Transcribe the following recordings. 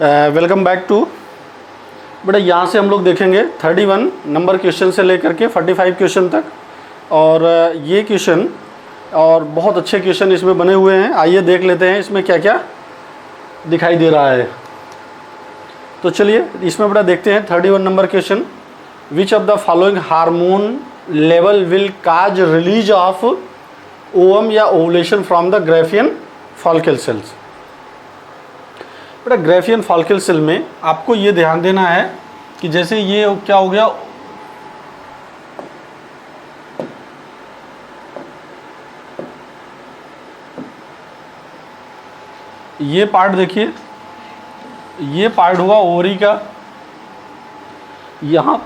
Welcome back to. बेटा यहाँ से हम लोग देखेंगे 31 नंबर क्वेश्चन से लेकर के 45 क्वेश्चन तक, और ये क्वेश्चन और बहुत अच्छे क्वेश्चन इसमें बने हुए हैं। आइए देख लेते हैं इसमें क्या क्या दिखाई दे रहा है। तो चलिए इसमें बेटा देखते हैं 31 number question. Which of the following hormone level will cause release of ovum या ovulation from the Graafian follicle cells. बेटा ग्राफियन फॉलिकल सेल में आपको ये ध्यान देना है कि जैसे ये क्या हो गया, ये पार्ट देखिए, ये पार्ट हुआ ओवरी का, यहां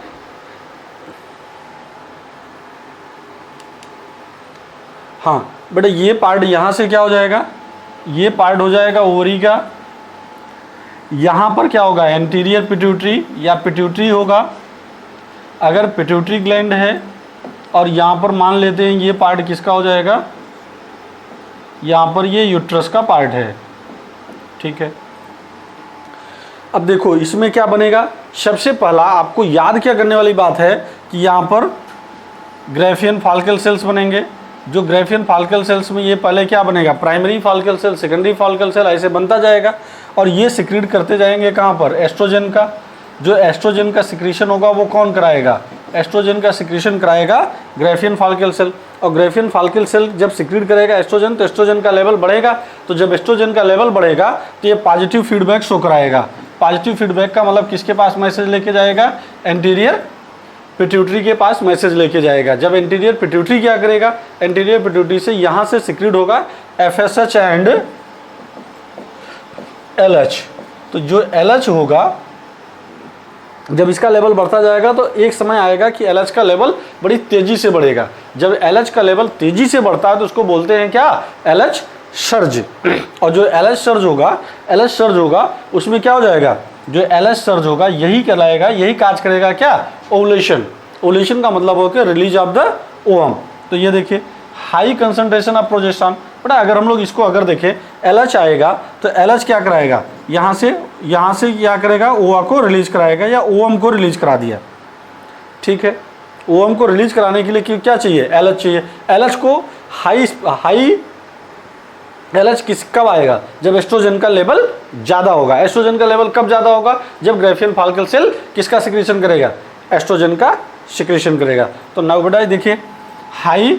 हाँ बेटा ये पार्ट यहां से क्या हो जाएगा, ये पार्ट हो जाएगा ओवरी का। यहाँ पर क्या होगा, एंटीरियर पिट्यूटरी या पिट्यूटरी होगा अगर पिट्यूटरी ग्लैंड है, और यहाँ पर मान लेते हैं ये पार्ट किसका हो जाएगा, यहाँ पर ये यूट्रस का पार्ट है। ठीक है, अब देखो इसमें क्या बनेगा। सबसे पहला आपको याद क्या करने वाली बात है कि यहाँ पर ग्राफियन फॉलिकल सेल्स बनेंगे। जो ग्राफियन फॉलिकल सेल्स में ये पहले क्या बनेगा, primary follicle cell, secondary follicle cell, ऐसे बनता जाएगा, और ये सिक्रीट करते जाएंगे कहाँ पर, एस्ट्रोजन का। जो एस्ट्रोजन का सिक्रीशन होगा वो कौन कराएगा, एस्ट्रोजन का सिक्रीशन कराएगा ग्राफियन फॉलिकल सेल। और ग्राफियन फॉलिकल सेल जब सिक्रीट करेगा एस्ट्रोजन, तो एस्ट्रोजन का लेवल बढ़ेगा। तो जब एस्ट्रोजन का लेवल बढ़ेगा तो ये पॉजिटिव फीडबैक शो कराएगा। पॉजिटिव फीडबैक का मतलब किसके पास मैसेज लेके जाएगा, एंटीरियर पिट्यूटरी के पास मैसेज लेके जाएगा। जब एंटीरियर पिट्यूटरी क्या करेगा, एंटीरियर पिट्यूटरी से यहाँ से सिक्रीट होगा FSH एंड LH। तो जो LH होगा, जब इसका लेवल बढ़ता जाएगा तो एक समय आएगा कि LH का लेवल बड़ी तेजी से बढ़ेगा। जब LH का लेवल तेजी से बढ़ता है तो उसको बोलते हैं क्या, LH सर्ज। और जो LH सर्ज होगा उसमें क्या हो जाएगा, जो LH सर्ज होगा यही कहलाएगा, यही काज करेगा क्या, ओवुलेशन। ओवुलेशन का मतलब हो गया रिलीज ऑफ द ओवम। तो ये देखिए high concentration of progesterone. But अगर हम लोग इसको अगर देखें, LH आएगा तो LH क्या कराएगा, यहाँ से क्या करेगा, ओवा को रिलीज कराएगा या ओवम को रिलीज करा दिया। ठीक है, ओवम को रिलीज कराने के लिए क्या चाहिए, LH चाहिए। LH को हाई LH कब आएगा, जब एस्ट्रोजन का लेवल ज़्यादा होगा। एस्ट्रोजन का लेवल कब ज़्यादा होगा, जब ग्राफियन फॉलिकल सेल किसका सिक्रीशन करेगा, एस्ट्रोजन का सिक्रीशन करेगा। तो नाउ बेटा देखिए, high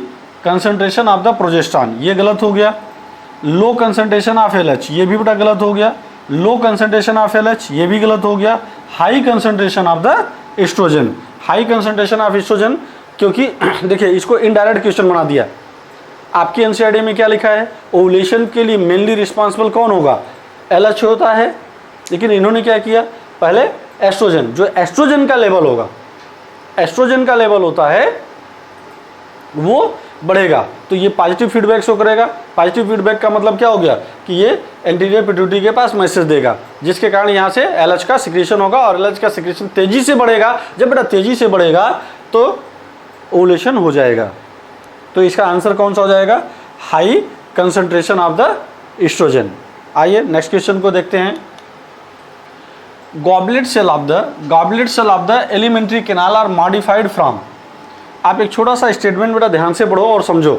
concentration of the progesterone ये गलत हो गया। लो कंसंट्रेशन ऑफ LH ये भी बेटा गलत हो गया। लो कंसंट्रेशन ऑफ LH ये भी गलत हो गया। High concentration of the estrogen, high concentration of estrogen, क्योंकि देखिए इसको इनडायरेक्ट क्वेश्चन बना दिया। आपकी एनसीईआरटी में क्या लिखा है, ओवुलेशन के लिए मेनली रिस्पॉन्सिबल कौन होगा, LH होता है। लेकिन इन्होंने क्या किया, पहले एस्ट्रोजन, जो एस्ट्रोजन का लेवल होगा, एस्ट्रोजन का लेवल होता है वो बढ़ेगा तो ये पॉजिटिव फीडबैक शो करेगा। पॉजिटिव फीडबैक का मतलब क्या हो गया कि ये एंटीरियर पिट्यूटरी के पास मैसेज देगा, जिसके कारण यहाँ से LH का सिक्रीशन होगा, और LH का सिक्रीशन तेजी से बढ़ेगा। जब बेटा तेजी से बढ़ेगा तो ओवुलेशन हो जाएगा। तो इसका आंसर कौन सा हो जाएगा, high concentration of the estrogen. आइए नेक्स्ट क्वेश्चन को देखते हैं। Goblet cell of the alimentary canal are modified from. आप एक छोटा सा स्टेटमेंट बेटा ध्यान से पढ़ो और समझो,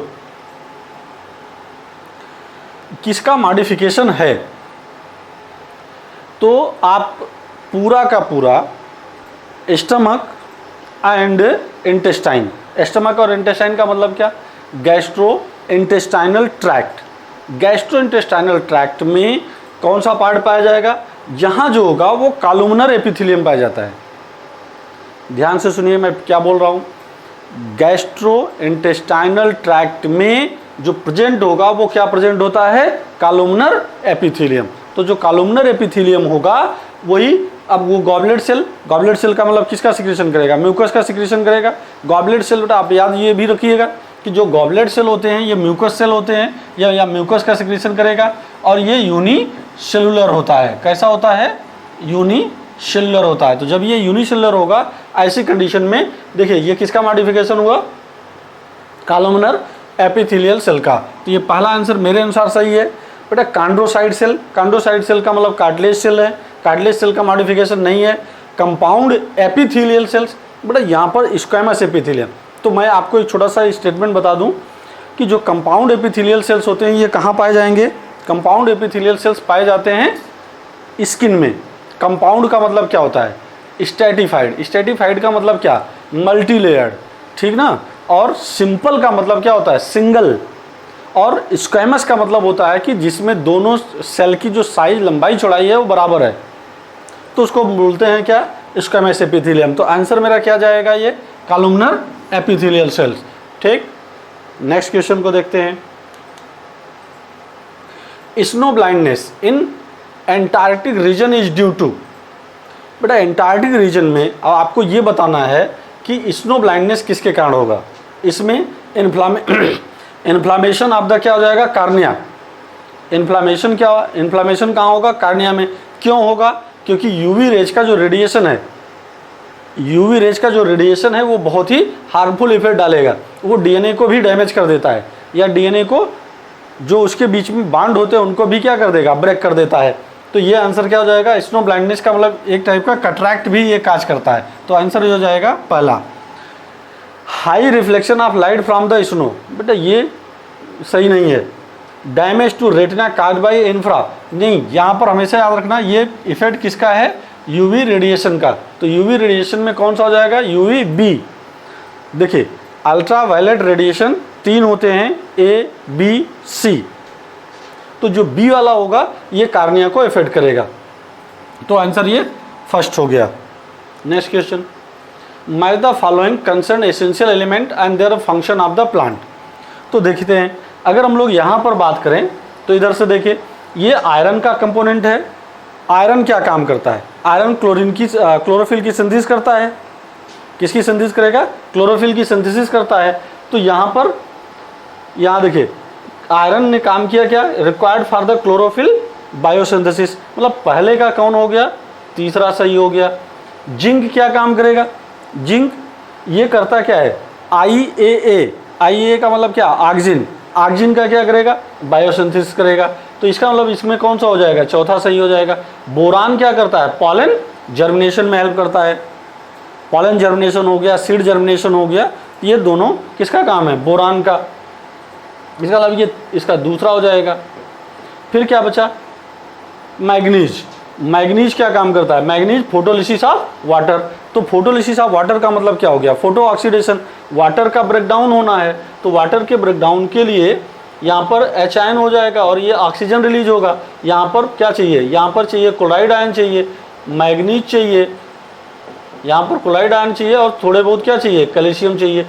किसका मॉडिफिकेशन है। तो आप पूरा का पूरा स्टमक एंड इंटेस्टाइन, स्टमक और इंटेस्टाइन का मतलब क्या, gastro intestinal tract. Gastro intestinal tract में कौन सा पार्ट पाया जाएगा, जहाँ जो होगा वो कॉलमनर एपिथेलियम पाया जाता है। ध्यान से सुनिए मैं क्या बोल रहा हूँ। गैस्ट्रो इंटेस्टाइनल ट्रैक्ट में जो प्रेजेंट होगा वो क्या प्रेजेंट होता है, कॉलमनर एपिथेलियम। तो जो कॉलमनर एपिथेलियम होगा वही, अब वो गॉबलेट सेल का मतलब किसका सिक्रीशन करेगा, म्यूकस का सिक्रीशन करेगा। गॉबलेट सेल बेटा आप याद ये भी रखिएगा कि जो गॉबलेट सेल होते हैं ये म्यूकस सेल होते हैं, या म्यूकस का सिक्रीशन करेगा, और ये यूनिसेलुलर होता है। कैसा होता है, यूनिसेलुलर होता है। तो जब ये यूनिसेलुलर होगा, ऐसी कंडीशन में देखिए ये किसका मॉडिफिकेशन हुआ, कॉलमनर एपिथेलियल सेल का। तो ये पहला आंसर मेरे अनुसार सही है। बेटा कांड्रोसाइट सेल का मतलब कार्टिलेज सेल है, कार्टिलेज सेल का मॉडिफिकेशन नहीं है। कंपाउंड एपिथेलियल सेल्स, बेटा यहाँ पर स्क्वैमस एपिथेलियम। तो मैं आपको एक छोटा सा स्टेटमेंट बता दूं कि जो कंपाउंड एपिथेलियल सेल्स होते हैं ये कहाँ पाए जाएंगे? कंपाउंड एपिथेलियल सेल्स पाए जाते हैं स्किन में। कंपाउंड का मतलब क्या होता है? स्ट्रैटिफाइड। स्ट्रैटिफाइड का मतलब क्या? मल्टी लेयर्ड, ठीक ना। और सिंपल का मतलब क्या होता है? सिंगल। और स्क्वैमस का मतलब होता है कि जिसमें दोनों सेल की जो साइज, लंबाई, चौड़ाई है वो बराबर है, तो उसको बोलते हैं क्या? Squamous epithelium. तो आंसर मेरा क्या जाएगा? ये कॉलमनर एपिथेलियल सेल्स। ठीक, नेक्स्ट क्वेश्चन को देखते हैं। Snow blindness in Antarctic region is due to. बेटा एंटार्क्टिक रीजन में अब आपको ये बताना है कि स्नो ब्लाइंडनेस किसके कारण होगा। इसमें इन्फ्लामेशन ऑफ द क्या हो जाएगा? कार्निया। इन्फ्लामेशन क्या? इन्फ्लामेशन कहाँ होगा? कार्निया में। क्यों होगा? क्योंकि यूवी रेज का जो रेडिएशन है, यूवी रेज का जो रेडिएशन है वो बहुत ही हार्मफुल इफेक्ट डालेगा। वो डीएनए को भी डैमेज कर देता है, या डीएनए को जो उसके बीच में बांड होते हैं उनको भी क्या कर देगा? ब्रेक कर देता है। तो ये आंसर क्या हो जाएगा? स्नो ब्लाइंडनेस का मतलब एक टाइप का कटरैक्ट भी ये काज करता है। तो आंसर हो जाएगा पहला। High reflection of light from the snow, बेटा ये सही नहीं है। Damage to retina caused by infra, नहीं, यहाँ पर हमेशा याद रखना ये इफेक्ट किसका है? यूवी रेडिएशन का। तो यूवी रेडिएशन में कौन सा हो जाएगा? UV B. देखिए अल्ट्रा वायलेट रेडिएशन 3 होते हैं, ए बी सी। तो जो बी वाला होगा ये कार्निया को इफेक्ट करेगा। तो आंसर ये फर्स्ट हो गया। Next question, match the following concern essential element and their function of the plant. तो देखते हैं, अगर हम लोग यहाँ पर बात करें तो इधर से देखिए ये आयरन का कंपोनेंट है। आयरन क्या काम करता है? आयरन क्लोरोफिल की सिंथेसिस करता है। किसकी सिंथेसिस करेगा? क्लोरोफिल की सिंथेसिस करता है। तो यहाँ पर, यहाँ देखिए आयरन ने काम किया क्या? Required for the chlorophyll biosynthesis. मतलब पहले का कौन हो गया? तीसरा सही हो गया। जिंक क्या काम करेगा? जिंक ये करता क्या है? IAA। IAA का मतलब क्या? ऑक्सीजन। ऑक्सीजन का क्या करेगा? बायोसिंथेसिस करेगा। तो इसका मतलब इसमें कौन सा हो जाएगा? चौथा सही हो जाएगा। बोरान क्या करता है? पॉलन जर्मिनेशन में हेल्प करता है। पॉलन जर्मिनेशन हो गया, सीड जर्मिनेशन हो गया, ये दोनों किसका काम है? बोरान का। इसका मतलब ये इसका दूसरा हो जाएगा। फिर क्या बचा? मैग्नीज। मैग्नीज क्या काम करता है? Manganese photolysis of water. तो फोटोलिसिस ऑफ वाटर का मतलब क्या हो गया? Photo oxidation. वाटर का ब्रेकडाउन होना है, तो वाटर के ब्रेकडाउन के लिए यहाँ पर H हो जाएगा और ये ऑक्सीजन रिलीज होगा। यहाँ पर क्या चाहिए? यहाँ पर चाहिए क्लोराइड आयन चाहिए, मैग्नीज चाहिए, यहाँ पर क्लोराइड आयन चाहिए और थोड़े बहुत क्या चाहिए? कैल्शियम चाहिए।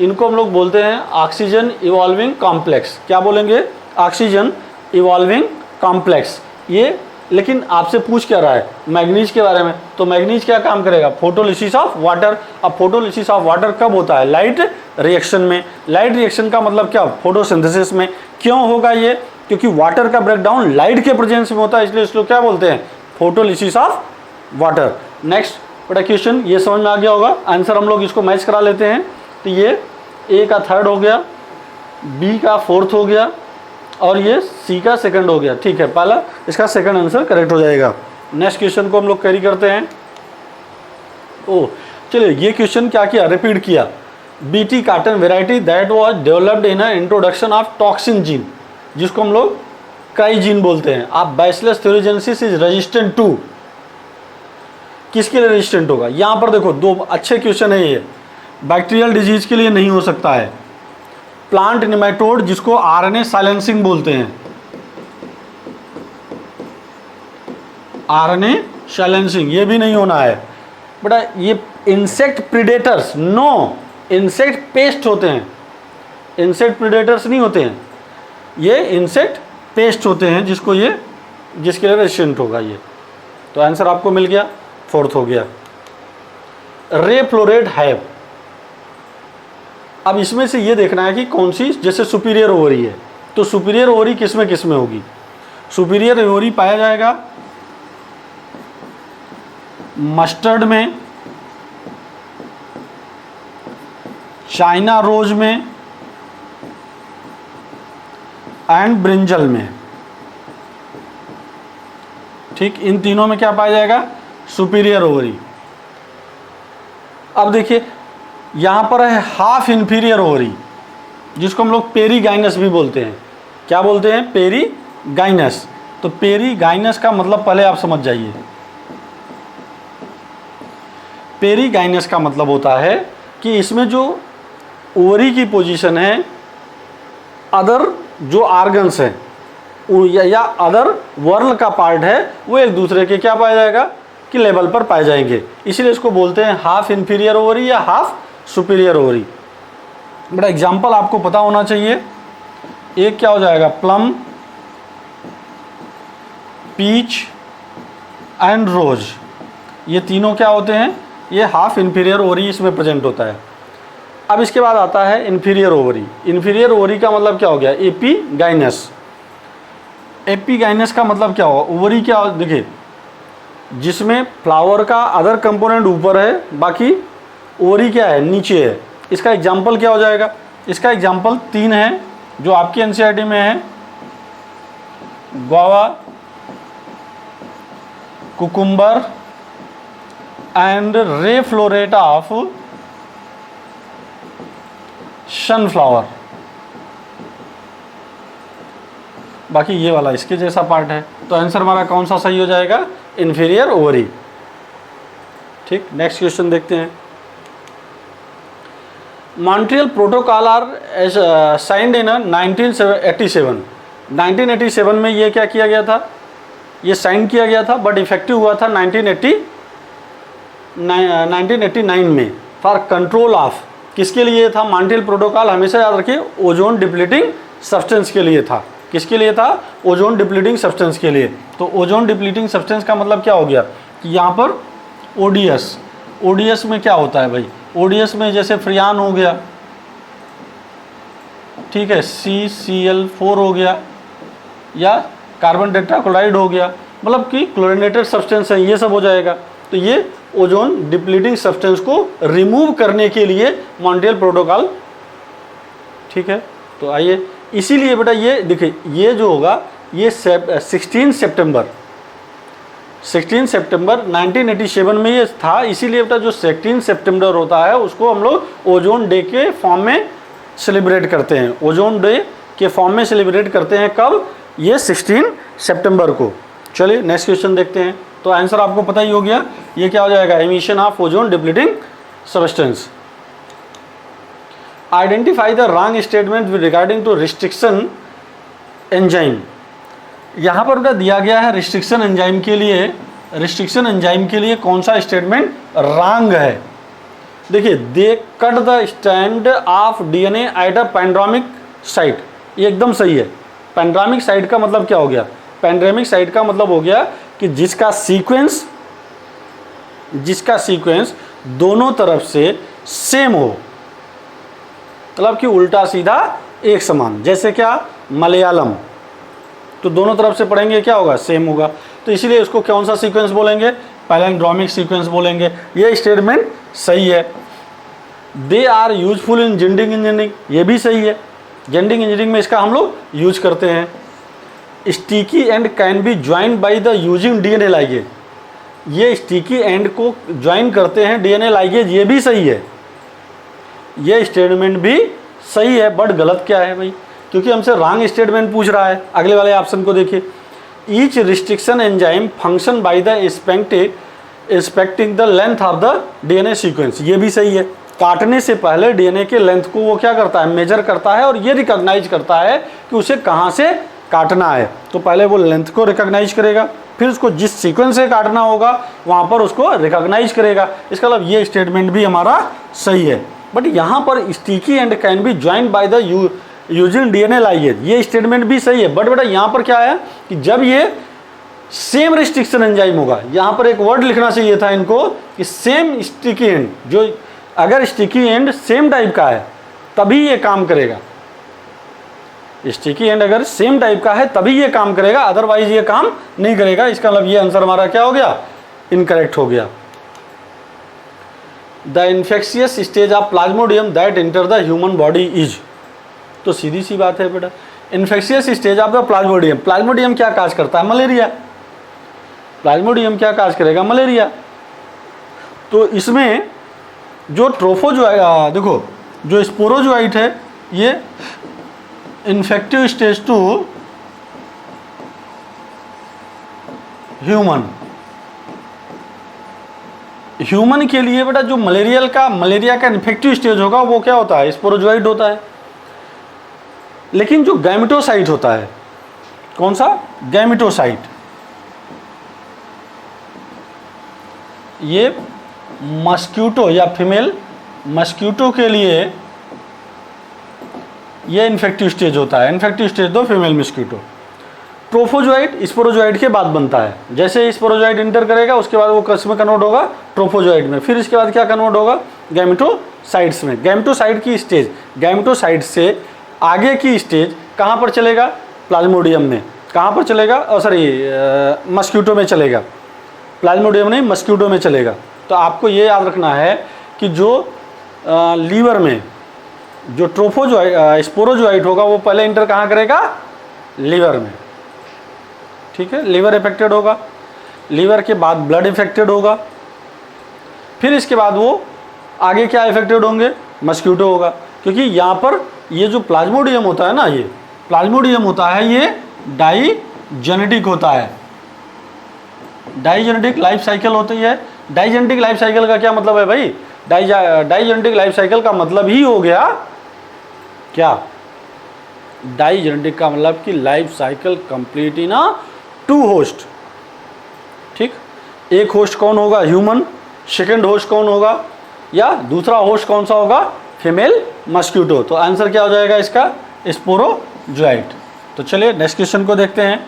इनको हम लोग बोलते हैं ऑक्सीजन इवॉल्विंग कॉम्प्लेक्स। क्या बोलेंगे? Oxygen evolving complex. ये लेकिन आपसे पूछ क्या रहा है? मैग्नीज के बारे में। तो मैग्नीज क्या काम करेगा? Photolysis of water. अब फोटोलिसिस ऑफ वाटर कब होता है? लाइट रिएक्शन में। लाइट रिएक्शन का मतलब क्या? फोटोसिंथेसिस में। क्यों होगा ये? क्योंकि वाटर का ब्रेकडाउन लाइट के प्रेजेंस में होता है, इसलिए इसको क्या बोलते हैं? Photolysis of water. नेक्स्ट बड़ा क्वेश्चन, ये समझ में आ गया होगा। आंसर हम लोग इसको मैच करा लेते हैं। तो ये ए का थर्ड हो गया, बी का फोर्थ हो गया और ये सी का सेकंड हो गया। ठीक है, पहला इसका सेकंड आंसर करेक्ट हो जाएगा। नेक्स्ट क्वेश्चन को हम लोग कैरी करते हैं। ओ चलिए, ये क्वेश्चन क्या किया? रिपीट किया। BT cotton variety that was developed in introduction of toxin gene, जिसको हम लोग क्राई जीन बोलते हैं। आप बैसिलस थ्यूरिजेंसिस इज रेजिस्टेंट टू, किसके लिए रेजिस्टेंट होगा? यहाँ पर देखो दो अच्छे क्वेश्चन है ये। बैक्टीरियल डिजीज के लिए नहीं हो सकता है। प्लांट निमेटोड जिसको RNA साइलेंसिंग बोलते हैं, RNA साइलेंसिंग, ये भी नहीं होना है बेटा। ये insect predators, no, insect pest होते हैं, इंसेक्ट प्रीडेटर्स नहीं होते हैं, ये इंसेक्ट पेस्ट होते हैं जिसको ये, जिसके लिए रेजिस्टेंट होगा ये। तो आंसर आपको मिल गया, फोर्थ हो गया। रे फ्लोरेट हैव, अब इसमें से ये देखना है कि कौन सी, जैसे सुपीरियर ओवरी है तो सुपीरियर ओवरी किसमें किसमें होगी? सुपीरियर ओवरी पाया जाएगा मस्टर्ड में, चाइना रोज में एंड ब्रिंजल में। ठीक, इन तीनों में क्या पाया जाएगा, सुपीरियर ओवरी। अब देखिए यहाँ पर है हाफ इन्फीरियर ओवरी, जिसको हम लोग पेरीगाइनस भी बोलते हैं। क्या बोलते हैं, पेरीगाइनस। तो पेरीगाइनस का मतलब पहले आप समझ जाइए। पेरीगाइनस का मतलब होता है कि इसमें जो ओवरी की पोजीशन है, अदर जो आर्गन्स हैं या अदर वर्ल का पार्ट है, वो एक दूसरे के क्या पाया जाएगा कि लेवल पर पाए जाएंगे। इसीलिए इसको बोलते हैं हाफ इन्फीरियर ओवरी या हाफ सुपीरियर ओवरी। बड़ा एग्जाम्पल आपको पता होना चाहिए। एक क्या हो जाएगा, प्लम, पीच एंड रोज, ये तीनों क्या होते हैं, ये हाफ इन्फीरियर ओवरी इसमें प्रेजेंट होता है। अब इसके बाद आता है इन्फीरियर ओवरी। इन्फीरियर ओवरी का मतलब क्या हो गया, एपीगाइनस। एपीगाइनस का मतलब क्या होगा, ओवरी क्या, देखिए जिसमें फ्लावर का अदर कंपोनेंट ऊपर है, बाकी ओवरी क्या है, नीचे है। इसका एग्जाम्पल क्या हो जाएगा, इसका एग्जाम्पल 3 है जो आपकी एनसीईआरटी में है, गुआवा, कुकुम्बर एंड रे फ्लोरेटा ऑफ सनफ्लावर। बाकी ये वाला इसके जैसा पार्ट है। तो आंसर हमारा कौन सा सही हो जाएगा, इन्फीरियर ओवरी। ठीक, नेक्स्ट क्वेश्चन देखते हैं। Montreal Protocol are signed in 1987। 1987 में ये क्या किया गया था, ये साइन किया गया था, बट इफेक्टिव हुआ था 1989 में फॉर कंट्रोल ऑफ, किसके लिए था, मॉन्ट्रियल प्रोटोकॉल हमेशा याद रखिए ओजोन डिप्लीटिंग सब्सटेंस के लिए था। किसके लिए था, ओजोन डिप्लीटिंग सब्सटेंस के लिए। तो ओजोन डिप्लीटिंग सब्सटेंस का मतलब क्या हो गया कि यहाँ पर ओडीएस, ओडीएस में क्या होता है भाई, ओडीएस में जैसे फ्रियान हो गया, ठीक है, CCl4 हो गया, या कार्बन टेट्राक्लोराइड हो गया, मतलब कि क्लोरीनेटेड सब्सटेंस है, ये सब हो जाएगा। तो ये ओजोन डिप्लीटिंग सब्सटेंस को रिमूव करने के लिए मॉन्ट्रियल प्रोटोकॉल, ठीक है। तो आइए, इसीलिए बेटा ये देखिए, ये जो होगा ये 16 सितंबर 1987 में ये था। इसीलिए बेटा जो 16 सितंबर होता है उसको हम लोग ओजोन डे के फॉर्म में सेलिब्रेट करते हैं। ओजोन डे के फॉर्म में सेलिब्रेट करते हैं कब, ये 16 सितंबर को। चलिए नेक्स्ट क्वेश्चन देखते हैं। तो आंसर आपको पता ही हो गया, ये क्या हो जाएगा, emission of ozone depleting substance. Identify the wrong statement with regarding to restriction enzyme. यहाँ पर बेटा दिया गया है रिस्ट्रिक्शन एंजाइम के लिए, रिस्ट्रिक्शन एंजाइम के लिए कौन सा स्टेटमेंट रॉन्ग है। देखिए, they cut the strand of DNA at a palindromic site, ये एकदम सही है। पैंड्रोमिक साइट का मतलब क्या हो गया, पैंड्रोमिक साइट का मतलब हो गया कि जिसका सीक्वेंस दोनों तरफ से सेम हो, मतलब कि उल्टा सीधा एक समान। जैसे क्या, मलयालम, तो दोनों तरफ से पढ़ेंगे क्या होगा, सेम होगा। तो इसीलिए इसको कौन सा सीक्वेंस बोलेंगे, पैलिंड्रोमिक सीक्वेंस बोलेंगे। ये स्टेटमेंट सही है। They are useful in genetic engineering, ये भी सही है। जेनेटिक इंजीनियरिंग में इसका हम लोग यूज करते हैं। Sticky and can be join by the using DNA ligase, ये स्टिकी एंड को ज्वाइन करते हैं डीएनए लाइगेज, ये भी सही है। ये स्टेटमेंट भी सही है, बट गलत क्या है भाई, क्योंकि हमसे रॉन्ग स्टेटमेंट पूछ रहा है। अगले वाले ऑप्शन को देखिए, each restriction enzyme function by the inspecting the length of the DNA sequence, ये भी सही है। काटने से पहले डीएनए के लेंथ को वो क्या करता है, मेजर करता है, और ये रिकॉग्नाइज करता है कि उसे कहाँ से काटना है। तो पहले वो लेंथ को रिकॉग्नाइज करेगा, फिर उसको जिस सीक्वेंस से काटना होगा वहाँ पर उसको रिकॉग्नाइज करेगा। इसका मतलब ये स्टेटमेंट भी हमारा सही है। बट यहाँ पर sticky and can be joined by the using DNA ligase, ये स्टेटमेंट भी सही है। बट बेटा यहाँ पर क्या है कि जब ये सेम रिस्ट्रिक्शन एंजाइम होगा, यहाँ पर एक वर्ड लिखना चाहिए था इनको कि सेम स्टिकी एंड, जो अगर स्टिकी एंड सेम टाइप का है तभी ये काम करेगा। स्टिकी एंड अगर सेम टाइप का है तभी ये काम करेगा, अदरवाइज ये काम नहीं करेगा। इसका मतलब ये आंसर हमारा क्या हो गया, इनकरेक्ट हो गया। The infectious stage of Plasmodium that enter the human body is, तो सीधी सी बात है बेटा, infectious stage of the Plasmodium, Plasmodium क्या काज करता है, मलेरिया। प्लाज्मोडियम क्या काज करेगा? मलेरिया। तो इसमें जो ट्रोफोजोआइट, देखो जो स्पोरोजोआइट है ये इन्फेक्टिव स्टेज टू ह्यूमन के लिए बेटा जो मलेरिया का इन्फेक्टिव स्टेज होगा वो क्या होता है? स्पोरोजोआइट होता है। लेकिन जो गैमेटोसाइट होता है, कौन सा? गैमेटोसाइट, ये मस्क्यूटो या फीमेल मस्क्यूटो के लिए ये इन्फेक्टिव स्टेज होता है। इन्फेक्टिव स्टेज दो फीमेल मस्क्यूटो। ट्रोफोजोआइट स्पोरोजोआइट के बाद बनता है। जैसे स्पोरोजोआइट इंटर करेगा उसके बाद वो किस में कन्वर्ट होगा? ट्रोफोजोआइट में। फिर इसके बाद क्या कन्वर्ट होगा? गैमेटोसाइट्स में। गैमेटोसाइट की स्टेज, गैमेटोसाइट से आगे की स्टेज कहाँ पर चलेगा? प्लाज्मोडियम में। कहाँ पर चलेगा? सॉरी, मस्क्यूटो में चलेगा। प्लाज्मोडियम नहीं, मस्क्यूटो में चलेगा। तो आपको ये याद रखना है कि जो लीवर में जो स्पोरोजोआइट होगा वो पहले इंटर कहाँ करेगा? लीवर में। ठीक है, लीवर इफेक्टेड होगा, लीवर के बाद ब्लड इफेक्टेड होगा, फिर इसके बाद वो आगे क्या इफेक्टेड होंगे? मस्क्यूटो होगा। क्योंकि यहाँ पर ये जो प्लाज्मोडियम होता है ना, ये प्लाज्मोडियम होता है, ये डाइजेनेटिक होता है। डाइजेनेटिक लाइफ साइकिल होती है। डाइजेनेटिक लाइफ साइकिल का क्या मतलब है भाई? डाइजेनेटिक लाइफ साइकिल का मतलब ही हो गया क्या? डाइजेनेटिक का मतलब कि life cycle complete in a 2 host. ठीक, एक होस्ट कौन होगा? ह्यूमन। सेकंड होस्ट कौन होगा? या दूसरा होस्ट कौन सा होगा? Female mosquito. तो आंसर क्या हो जाएगा इसका? स्पोरोजोआइट। तो चलिए नेक्स्ट क्वेश्चन को देखते हैं।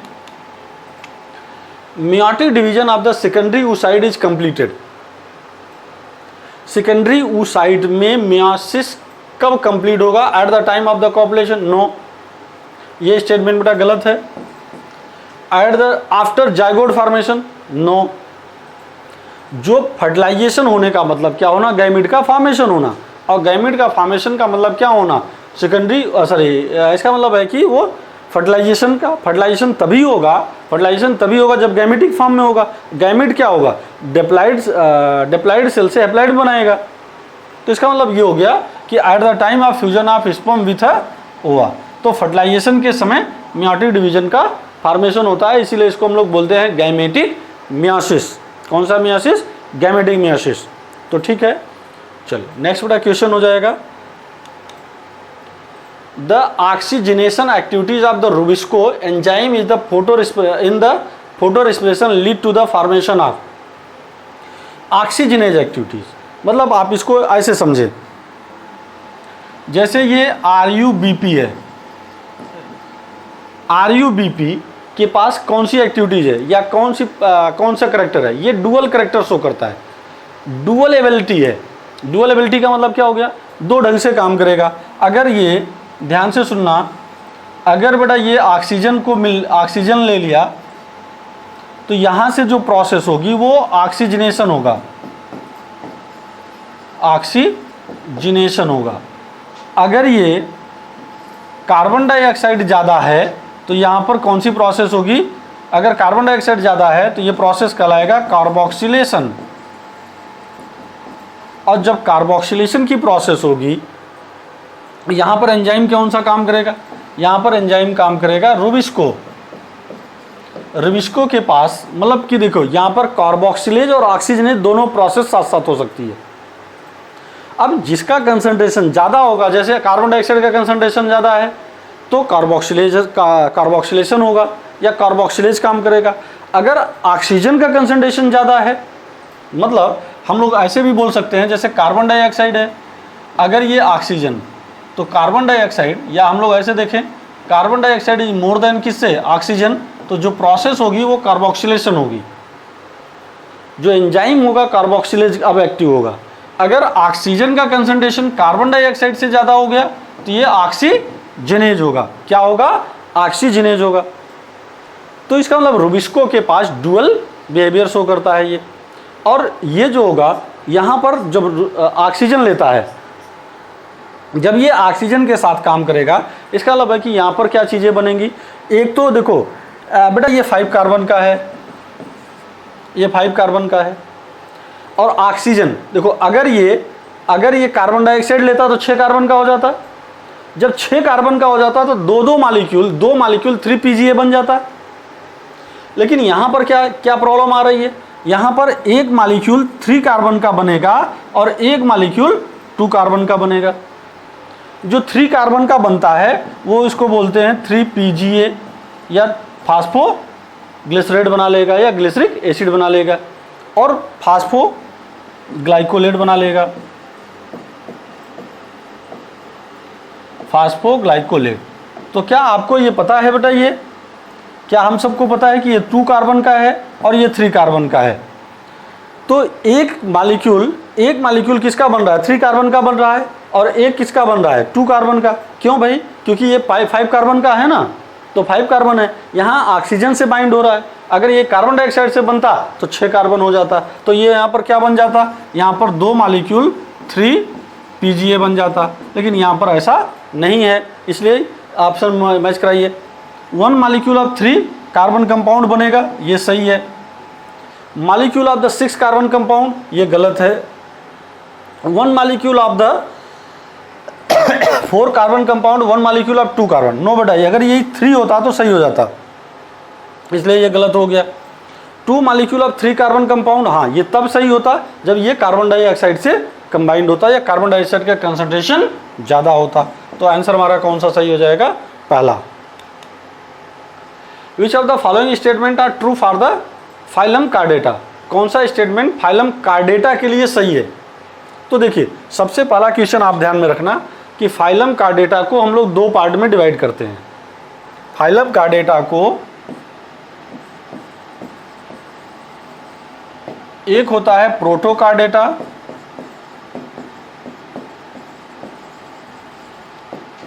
Meiotic division of the secondary oocyte is completed. Secondary oocyte में मियोसिस कब कंप्लीट होगा? At the time of the copulation? No, ये स्टेटमेंट बेटा गलत है। At the after zygote formation? No. जो फर्टिलाइजेशन होने का मतलब क्या होना? गैमीट का फॉर्मेशन होना। और गैमीट का फॉर्मेशन का मतलब क्या होना? सेकेंडरी, सॉरी, इसका मतलब है कि वो फर्टिलाइजेशन तभी होगा जब गैमेटिक फॉर्म में होगा। गैमेट क्या होगा? डिप्लॉइड सेल से हैप्लॉइड बनाएगा। तो इसका मतलब ये हो गया कि eight the time of fusion of sperm with ओवा, तो फर्टिलाइजेशन के समय मियोटिक डिवीजन का फॉर्मेशन होता है। इसीलिए इसको हम लोग बोलते हैं गैमेटिक मियोसिस। कौन सा मियोसिस? Gametic meiosis. तो ठीक है, चलो नेक्स्ट बेटा क्वेश्चन हो जाएगा। The oxygenation activities of the RuBisCO enzyme is the photorespiration lead to the formation of oxygenase activities. मतलब आप इसको ऐसे समझें, जैसे ये RUBP है, RUBP के पास कौन सी एक्टिविटीज है या कौन सा करेक्टर है? ये डुअल करेक्टर शो करता है, डुअल एबिलिटी है। डुअल एबिलिटी का मतलब क्या हो गया? 2 ढंग से काम करेगा। अगर ये, ध्यान से सुनना, अगर बेटा ये ऑक्सीजन ले लिया तो यहाँ से जो प्रोसेस होगी वो ऑक्सीजनेशन होगा, ऑक्सीजनेशन होगा। अगर ये कार्बन डाइऑक्साइड ज़्यादा है तो यहाँ पर कौन सी प्रोसेस होगी? अगर कार्बन डाइऑक्साइड ज़्यादा है तो ये प्रोसेस कहलाएगा कार्बोक्सिलेशन। और जब कार्बोक्सिलेशन की प्रोसेस होगी यहाँ पर एंजाइम कौन सा काम करेगा? यहाँ पर एंजाइम काम करेगा रुबिस्को। रुबिस्को के पास मतलब कि देखो यहाँ पर कार्बोक्सिलेज और ऑक्सीजनेज दोनों प्रोसेस साथ साथ हो सकती है। अब जिसका कंसंट्रेशन ज़्यादा होगा, जैसे कार्बन डाइऑक्साइड का कंसंट्रेशन ज़्यादा है तो कार्बोक्सिलेशन होगा या कार्बोक्सिलेज काम करेगा। अगर ऑक्सीजन का कंसंट्रेशन ज़्यादा है, मतलब हम लोग ऐसे भी बोल सकते हैं जैसे कार्बन डाइऑक्साइड है, अगर ये ऑक्सीजन तो कार्बन डाइऑक्साइड, या हम लोग ऐसे देखें carbon dioxide is more than किससे? ऑक्सीजन। तो जो प्रोसेस होगी वो कार्बोक्सिलेशन होगी, जो एंजाइम होगा कार्बोक्सिलेज अब एक्टिव होगा। अगर ऑक्सीजन का कंसंट्रेशन कार्बन डाइऑक्साइड से ज़्यादा हो गया तो ये ऑक्सीजनेज होगा। क्या होगा? ऑक्सीजनेज होगा। तो इसका मतलब रुबिस्को के पास डुअल बिहेवियर शो करता है ये। और ये जो होगा यहाँ पर जब ऑक्सीजन लेता है, जब ये ऑक्सीजन के साथ काम करेगा, इसका मतलब है कि यहाँ पर क्या चीज़ें बनेंगी? एक तो देखो बेटा ये 5 कार्बन का है, ये 5 कार्बन का है। और ऑक्सीजन देखो, अगर ये कार्बन डाइऑक्साइड लेता तो 6 कार्बन का हो जाता। जब 6 कार्बन का हो जाता तो दो मालिक्यूल 3 PGA बन जाता। लेकिन यहाँ पर क्या प्रॉब्लम आ रही है, यहाँ पर एक मालिक्यूल 3 कार्बन का बनेगा और एक मालिक्यूल 2 कार्बन का बनेगा। जो 3 कार्बन का बनता है वो इसको बोलते हैं 3 PGA, या फास्फोग्लिसराइड बना लेगा या ग्लिसरिक एसिड बना लेगा, और फास्फोग्लाइकोलेट बना लेगा, फास्फोग्लाइकोलेट। तो क्या आपको ये पता है बेटा, ये क्या हम सबको पता है कि ये 2 कार्बन का है और ये 3 कार्बन का है। तो एक मालिक्यूल किसका बन रहा है, 3 कार्बन का बन रहा है, और एक किसका बन रहा है, 2 कार्बन का। क्यों भाई, क्योंकि ये 5 कार्बन का है ना, तो 5 कार्बन है, यहाँ ऑक्सीजन से बाइंड हो रहा है। अगर ये कार्बन डाइऑक्साइड से बनता तो 6 कार्बन हो जाता। तो ये यहाँ पर क्या बन जाता, यहाँ पर 2 मालिक्यूल 3 PGA बन जाता। लेकिन यहाँ पर ऐसा नहीं है, इसलिए ऑप्शन मैच कराइए। 1 मालिक्यूल ऑफ 3 कार्बन कंपाउंड बनेगा, ये सही है। Molecule of the 6 carbon compound, ये गलत है। 1 molecule of the 4 carbon compound, 1 molecule of 2 carbon, no बेटा, अगर यही 3 होता तो सही हो जाता, इसलिए ये गलत हो गया। 2 मालिक्यूल ऑफ 3 कार्बन कंपाउंड, हाँ ये तब सही होता जब ये कार्बन डाइऑक्साइड से कंबाइंड होता या कार्बन डाइऑक्साइड का कंसंट्रेशन ज़्यादा होता। तो आंसर हमारा कौन सा सही हो जाएगा, पहला। Which of the following statement are true for the phylum Chordata, कौन सा स्टेटमेंट फाइलम कार्डेटा के लिए सही है। तो देखिए, सबसे पहला क्वेश्चन आप ध्यान में रखना कि फाइलम कार्डेटा को हम लोग 2 पार्ट में डिवाइड करते हैं। फाइलम कार्डेटा को एक होता है प्रोटोकार्डेटा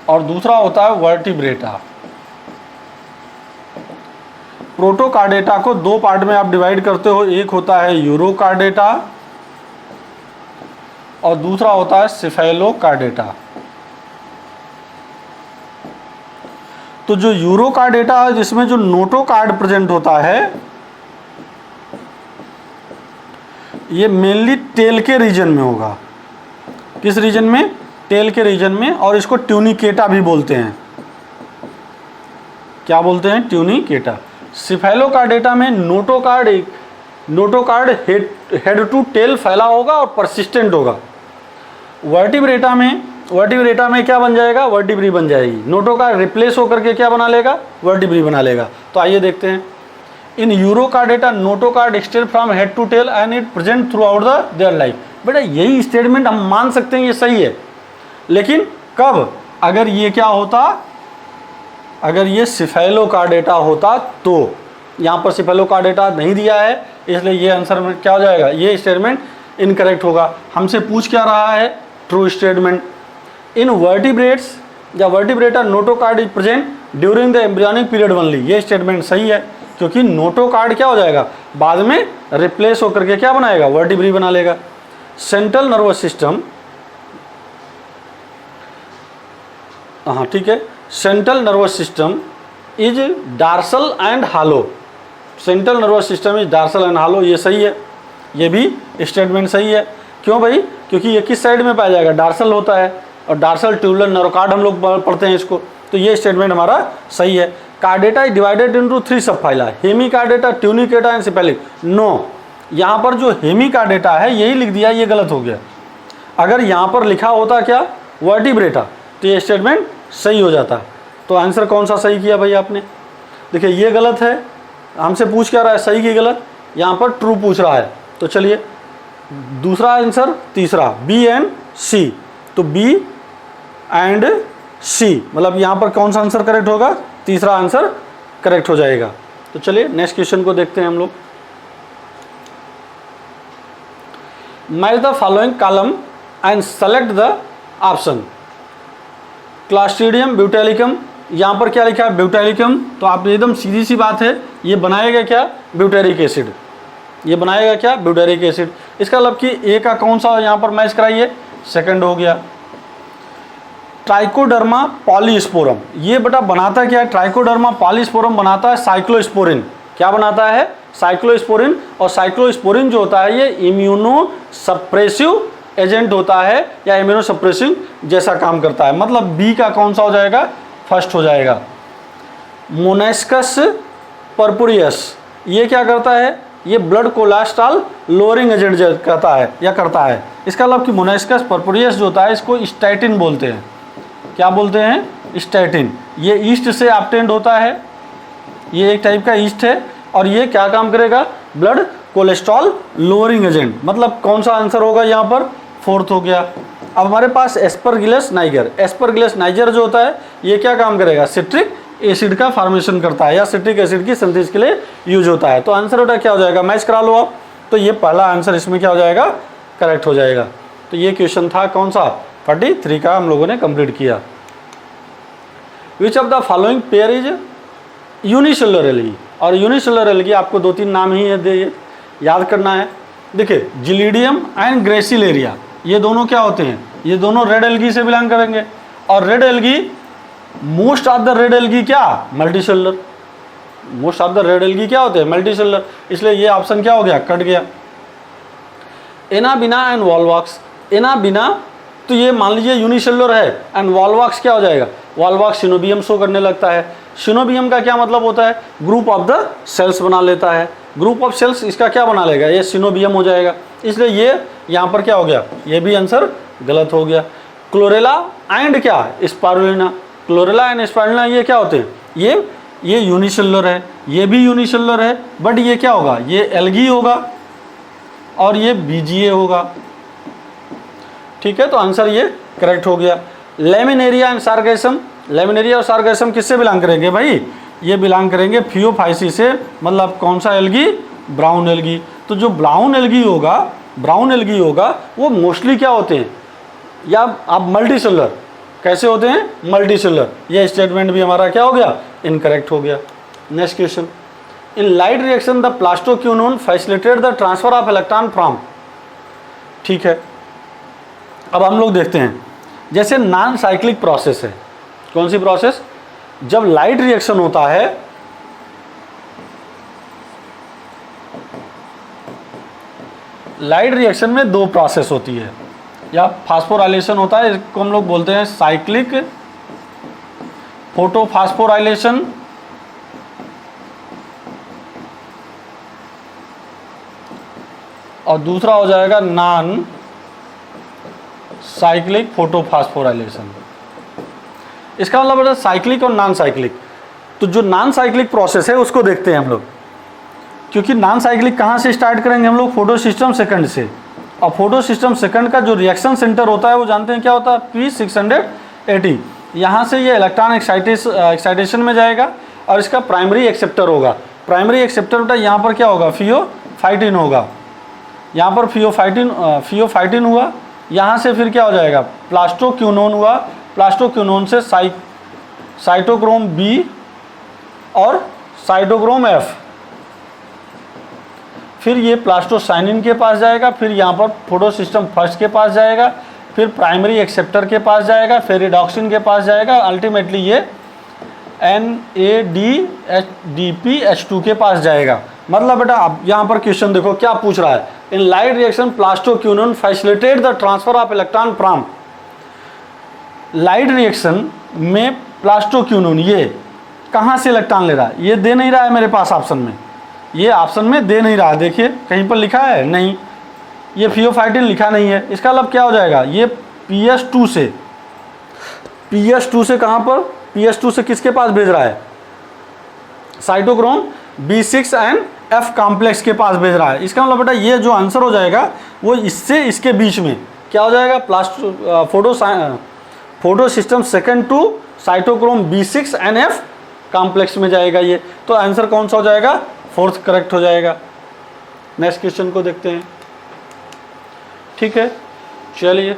और दूसरा होता है वर्टिब्रेटा। प्रोटोकार्डेटा को 2 पार्ट में आप डिवाइड करते हो, एक होता है यूरोकार्डेटा और दूसरा होता है सिफेलोकार्डेटा। तो जो यूरोकार्डेटा है, जिसमें जो नोटोकार्ड प्रेजेंट होता है, ये मेनली टेल के रीजन में होगा। किस रीजन में, टेल के रीजन में, और इसको ट्यूनिकेटा भी बोलते हैं। क्या बोलते हैं, ट्यूनिकेटा। सिफेलोकार्डेटा में नोटोकार्ड हेड टू टेल फैला होगा और परसिस्टेंट होगा। वर्टिब्रेटा में क्या बन जाएगा, वर्टिब्री बन जाएगी। नोटोकार्ड रिप्लेस होकर के क्या बना लेगा, वर्टिब्री बना लेगा। तो आइए देखते हैं। In urochordata notochord extend from head to tail and it present throughout the their life. बेटा यही स्टेटमेंट हम मान सकते हैं, ये सही है। लेकिन कब, अगर ये क्या होता, अगर ये सिफेलोकार्डेटा होता तो। यहाँ पर सिफेलोकार्डेटा नहीं दिया है, इसलिए ये आंसर में क्या हो जाएगा, ये स्टेटमेंट इनकरेक्ट होगा। हमसे पूछ क्या रहा है, ट्रू स्टेटमेंट। इन वर्टिब्रेट्स या vertebrata notochord is present during the embryonic period only, ये स्टेटमेंट सही है, क्योंकि नोटोकार्ड क्या हो जाएगा, बाद में रिप्लेस होकर के क्या बनाएगा, वर्टिब्री बना लेगा। सेंट्रल नर्वस सिस्टम, हाँ ठीक है, central nervous system is dorsal and hollow. Central nervous system is dorsal and hollow, ये सही है, ये भी स्टेटमेंट सही है। क्यों भाई, क्योंकि ये किस साइड में पाया जाएगा, डार्सल होता है, और डार्सल ट्यूबुलर नर्वकार्ड हम लोग पढ़ते हैं इसको। तो ये स्टेटमेंट हमारा सही है। Chordata is divided into 3 subphyla, hemichordata, tunicata and cephalic. No, यहाँ पर जो हेमिकार्डेटा है यही लिख दिया, ये गलत हो गया। अगर यहाँ पर लिखा होता क्या, वर्टिब्रेटा, तो ये स्टेटमेंट सही हो जाता। तो आंसर कौन सा सही किया भाई आपने, देखिए ये गलत है। हमसे पूछ क्या रहा है, सही की गलत, यहाँ पर ट्रू पूछ रहा है। तो चलिए दूसरा आंसर, तीसरा बी एंड सी। तो बी एंड सी, मतलब यहाँ पर कौन सा आंसर करेक्ट होगा, तीसरा आंसर करेक्ट हो जाएगा। तो चलिए नेक्स्ट क्वेश्चन को देखते हैं हम लोग। Match the following column and select the option. Clostridium botulinum, यहाँ पर क्या लिखा है, ब्यूटेलिकम। तो आप एकदम सीधी सी बात है, ये बनाएगा क्या, ब्यूटेरिक एसिड। ये बनाएगा क्या, ब्यूटेरिक एसिड। इसका मतलब कि ए का कौन सा यहाँ पर मैच कराइए, सेकंड हो गया। ट्राइकोडर्मा पॉलीस्पोरम, ये बेटा बनाता क्या है, ट्राइकोडर्मा पॉलीस्पोरम बनाता है साइक्लोस्पोरिन। क्या बनाता है, साइक्लोस्पोरिन, और साइक्लोस्पोरिन जो होता है ये इम्यूनो सप्रेसिव एजेंट होता है या इम्यूनो सप्रेसिव जैसा काम करता है। मतलब बी का कौन सा हो जाएगा, फर्स्ट हो जाएगा। मोनेस्कस पर्पुरियस ये क्या करता है, ये ब्लड कोलेस्ट्रॉल लोअरिंग एजेंट करता है या करता है। इसका मतलब कि मोनेस्कस पर्पुरियस जो होता है इसको स्टैटिन बोलते हैं। क्या बोलते हैं, स्टैटिन। ये ईस्ट से ऑब्टेन्ड होता है, ये एक टाइप का ईस्ट है, और ये क्या काम करेगा, ब्लड कोलेस्ट्रॉल लोअरिंग एजेंट। मतलब कौन सा आंसर होगा यहाँ पर, फोर्थ हो गया। अब हमारे पास एस्परगिलस नाइगर, एस्परगिलस नाइगर जो होता है ये क्या काम करेगा, सिट्रिक एसिड का फॉर्मेशन करता है या सिट्रिक एसिड की सिंथेसिस के लिए यूज होता है। तो आंसर बेटा क्या हो जाएगा, मैच करा लो आप। तो ये पहला आंसर इसमें क्या हो जाएगा, करेक्ट हो जाएगा। तो ये क्वेश्चन था कौन सा, 43 का हम लोगों ने कंप्लीट किया। विच of the following pair is unicellular algae, और यूनिसेलुलर एल्गी आपको 2-3 नाम ही है याद करना है। देखिए जिलीडियम एंड ग्रेसिलेरिया ये दोनों क्या होते हैं, ये दोनों रेड एल्गी से बिलोंग करेंगे, और red algae most of the red algae क्या, multicellular. Most of the red algae क्या होते हैं, मल्टीसेलुलर, इसलिए ये ऑप्शन क्या हो गया, कट गया। एनाबिना एंड वॉलवॉक्स, एनाबिना तो ये मान लीजिए यूनिसेलुलर है, एंड वॉलवॉक्स क्या हो जाएगा, वॉलवॉक्स सिनोबियम शो करने लगता है। सिनोबियम का क्या मतलब होता है, ग्रुप ऑफ द सेल्स बना लेता है, ग्रुप ऑफ सेल्स इसका क्या बना लेगा, ये सिनोबियम हो जाएगा। इसलिए ये यहाँ पर क्या हो गया, ये भी आंसर गलत हो गया। क्लोरेला एंड क्या, स्पारुलिना, क्लोरेला एंड स्पारुलिना ये क्या होते हैं, ये यूनिसेलुलर है, ये भी यूनिसेलुलर है, बट ये क्या होगा, ये एल्गी होगा और ये बीजीए होगा। ठीक है, तो आंसर ये करेक्ट हो गया। लेमिनेरिया एंड सार्गेसम, लेमिनेरिया और सार्गेसम किससे बिलोंग करेंगे भाई, ये बिलोंग करेंगे फियोफाइसी से। मतलब कौन सा एल्गी, ब्राउन एल्गी। तो जो ब्राउन एल्गी होगा वो मोस्टली क्या होते हैं, या आप मल्टीसेलुलर, कैसे होते हैं, मल्टीसेलुलर। ये स्टेटमेंट भी हमारा क्या हो गया, इनकरेक्ट हो गया। Next question, in light reaction the plastoquinone facilitate the transfer of electron from. ठीक है, अब हम लोग देखते हैं, जैसे नॉन साइक्लिक प्रोसेस है, कौन सी प्रोसेस, जब लाइट रिएक्शन होता है लाइट रिएक्शन में 2 प्रोसेस होती है, या फास्फोराइलेशन होता है, इसको हम लोग बोलते हैं साइक्लिक फोटोफास्फोराइलेशन, और दूसरा हो जाएगा नॉन साइक्लिक फोटोफास्फोराइलेशन। इसका मतलब है साइक्लिक और नॉन साइक्लिक। तो जो नॉन साइक्लिक प्रोसेस है उसको देखते हैं हम लोग, क्योंकि नॉन साइक्लिक कहाँ से स्टार्ट करेंगे हम लोग, फोटो सिस्टम सेकंड से। और फोटो सिस्टम सेकंड का जो रिएक्शन सेंटर होता है वो जानते हैं क्या होता है, P680। यहाँ से ये इलेक्ट्रॉन एक्साइटेशन में जाएगा और इसका प्राइमरी एक्सेप्टर होगा। प्राइमरी एक्सेप्टर बेटा यहाँ पर क्या होगा, फियोफाइटिन होगा। यहाँ पर फियोफाइटिन हुआ, यहाँ से फिर क्या हो जाएगा, प्लास्टोक्विनोन हुआ। प्लास्टोक्विनोन से साइटोक्रोम बी और साइटोक्रोम एफ, फिर ये प्लास्टोसाइनिन के पास जाएगा, फिर यहाँ पर फोटो सिस्टम फर्स्ट के पास जाएगा, फिर प्राइमरी एक्सेप्टर के पास जाएगा, फिर रिडॉक्सिन के पास जाएगा, अल्टीमेटली ये NADPH2 के पास जाएगा। मतलब बेटा अब यहाँ पर क्वेश्चन देखो क्या पूछ रहा है, in light reaction plastoquinone facilitate the transfer of electron from. Light reaction में प्लास्टोक्विनोन ये कहाँ से इलेक्ट्रॉन ले रहा है, ये दे नहीं रहा है मेरे पास ऑप्शन में, ये ऑप्शन में दे नहीं रहा है। देखिए कहीं पर लिखा है नहीं, ये फियोफाइटिन लिखा नहीं है। इसका मतलब क्या हो जाएगा, ये PS2 से कहाँ पर, PS2 से किसके पास भेज रहा है, cytochrome B6 and F complex के पास भेज रहा है। इसका मतलब बेटा ये जो आंसर हो जाएगा वो इससे इसके बीच में क्या हो जाएगा, photosystem second to cytochrome B6 and F complex में जाएगा ये। तो आंसर कौन सा हो जाएगा, फोर्थ करेक्ट हो जाएगा। नेक्स्ट क्वेश्चन को देखते हैं। ठीक है, चलिए।